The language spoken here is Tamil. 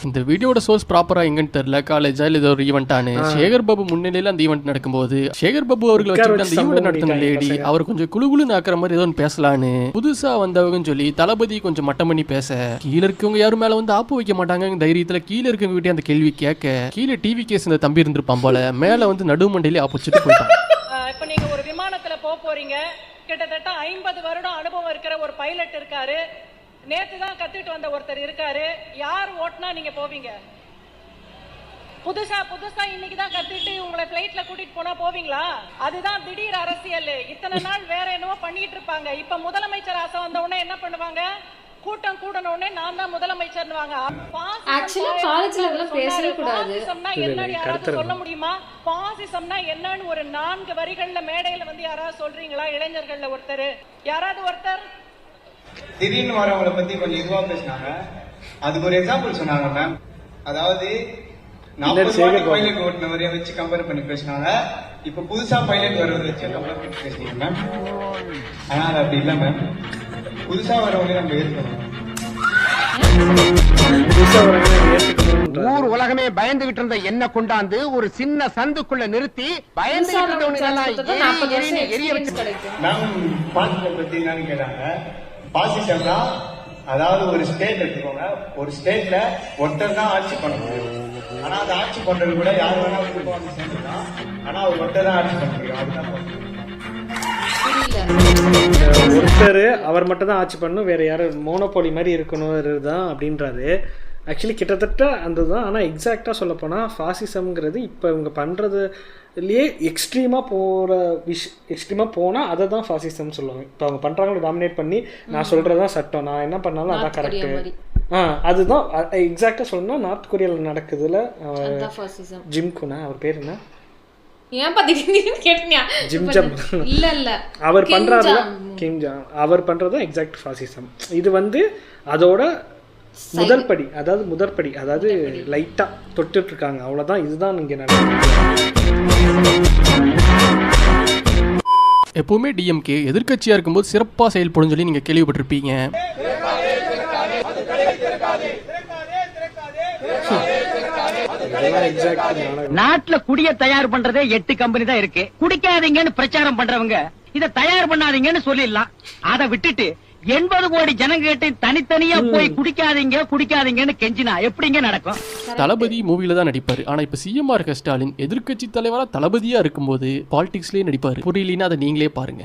இந்த வீடியோட சோர்ஸ் ப்ராப்பரா எங்கன்னு தெரியல, காலேஜா இல்ல ஏதோ ஒரு ஈவென்ட்டானு. சேகர் பாபு முன்னிலையில அந்த ஈவென்ட் நடக்கும்போது சேகர் பாபு அவர்களை வச்சுட்டு அந்த ஈவென்ட் நடத்தின லேடி அவர் கொஞ்சம் குழுகுலுன்னு ஆக்குற மாதிரி ஏதோ பேசலான்னு புதுசா வந்தவங்கன்னு சொல்லி தளபதி கொஞ்சம் மட்டம் பண்ணி பேச, கீழே இருக்கவங்க யாரும் மேல வந்து ஆப்பு வைக்க மாட்டாங்க தைரியத்துல கீழே இருக்கவங்க கிட்டே அந்த கேள்வி கேட்க, கீழே டிவி கேஸ் இந்த தம்பி இருந்திருப்பான் போல, மேல வந்து நடுமண்டையிலே ஆப்பு வச்சுட்டு போயிட்டான். இப்ப நீங்க ஒரு விமானத்துல போறீங்க, கிட்டத்தட்ட 50 வருடம் அனுபவம் இருக்கிற ஒரு பைலட் இருக்காரு, நேத்து தான் கத்துட்டு வந்த ஒருத்தர் இருக்காரு, யார் ஓட்டுனா நீங்க போவீங்க? புதுசா இன்னைக்கு தான் கத்துட்டு உங்களை பிளைட்ல கூட்டிட்டு போனா போவீங்களா? அதுதான் திடீர் அரசியல். இத்தனை நாள் வேற என்னவோ பண்ணிட்டு இருப்பாங்க. இப்ப முதலமைச்சர் ஆசை வந்த உடனே என்ன பண்ணுவாங்க? கூட்டம் கூடன உடனே நான் தான் முதலமைச்சர்னுவாங்க. ஆக்சுவலா காலேஜ்ல இதெல்லாம் பேசவே கூடாது. பாசிசம்னா என்னன்னு யாராவது சொல்ல முடியுமா? பாசிசம்னா என்னன்னு ஒரு 4 வரிகள்ல மேடையில வந்து யாராவது சொல்றீங்களா? இளைஞர்கள்ல ஒருத்தர், யாராவது ஒருத்தர் திடீர்னு வரவங்களை பத்தி கொஞ்சம் இதுவா பேசினாங்க. அதுக்கு ஒரு எக்ஸாம்பிள் சொன்னாங்க மேம். அதாவது 40 வாட்டி பைலட் ஓட்டுனவரைய வச்சு கம்பேர் பண்ணி பேசினாங்க. இப்ப புதுசா பைலட் வர்றதை வச்சு கம்பேர் பண்ணி பேசுறீங்க மேம். ஆனா அது அப்படி இல்ல மேம். புதுசா வரவங்க நம்ம ஏற்கணும். ஊர் உலகமே பயந்துகிட்டு இருந்த என்ன கொண்டாந்து ஒரு சின்ன சந்துக்குள்ள நிறுத்தி பயந்துகிட்டு இருந்தவங்க எரிய வச்சு மேம் பாசிசம் பத்தி என்னன்னு கேட்டாங்க. பாசிசம்னா அதாவது ஒரு ஸ்டேட் எடுத்துக்கோங்க, ஒரு ஸ்டேட்ல ஒருத்தர் தான் ஆட்சி பண்ண முடியும். ஆனா அந்த ஆட்சி பண்றது கூட யார் வேணா வந்து சேர்ந்துதான், ஆனா அவர் ஒருத்தர் தான் ஆட்சி பண்ண முடியும். அதுதான் ஒருத்தர் அவர் மட்டும் தான் ஆட்சி பண்ணணும், வேற யாரும் மோனோபோலி மாதிரி இருக்கணும் தான் அப்படின்றாரு. ஆக்சுவலி கிட்டத்தட்ட அந்த தான். ஆனால் எக்ஸாக்டாக சொல்லப்போனால் ஃபாசிசம்ங்கிறது இப்போ இவங்க பண்ணுறதுலேயே எக்ஸ்ட்ரீமாக போனால் அதை தான் ஃபாசிசம்னு சொல்லுவாங்க. இப்போ அவங்க பண்ணுறாங்களோ டாமினேட் பண்ணி நான் சொல்கிறது தான் சட்டம், நான் என்ன பண்ணாலும் அதான் கரெக்டு. அதுதான் எக்ஸாக்டாக சொல்லணும்னா நார்த் கொரியாவில் நடக்குதுல ஜிம் குனா, அவர் பேர் என்ன, அவர் பண்றாருல கிம் ஜாங், அவர் பண்றதுதான் எக்ஸாக்ட் ஃபாசிசம். இது வந்து அதோட முதற்படி, அதாவது லைட்டா தொட்டுட்டு இருக்காங்க, அவ்வளவுதான். இதுதான் இங்க நடக்குது. எப்பவுமே டிஎம்கே எதிர்கட்சியா இருக்கும்போது சிறப்பா செயல்படும் சொல்லி நீங்க கேள்விப்பட்டிருப்பீங்க. நாட்டுல குடிய தயார் பண்றதே 8 கம்பெனி தான் இருக்கு. குடிக்காதீங்கன்னு பிரச்சாரம் பண்றவங்க இத தயார் பண்ணாதீங்கன்னு சொல்லிடலாம். அதை விட்டுட்டு 80 கோடி ஜனங்கிட்ட தனித்தனியா போய் குடிக்காதீங்கன்னு கெஞ்சினா எப்படிங்க நடக்கும்? தளபதி மூவில தான் நடிப்பாரு. ஆனா இப்ப சிஎம் இருக்க ஸ்டாலின் எதிர்கட்சி தலைவரா தளபதியா இருக்கும்போது பாலிடிக்ஸ்லயே நடிப்பாரு. புரியலன்னா அதை நீங்களே பாருங்க.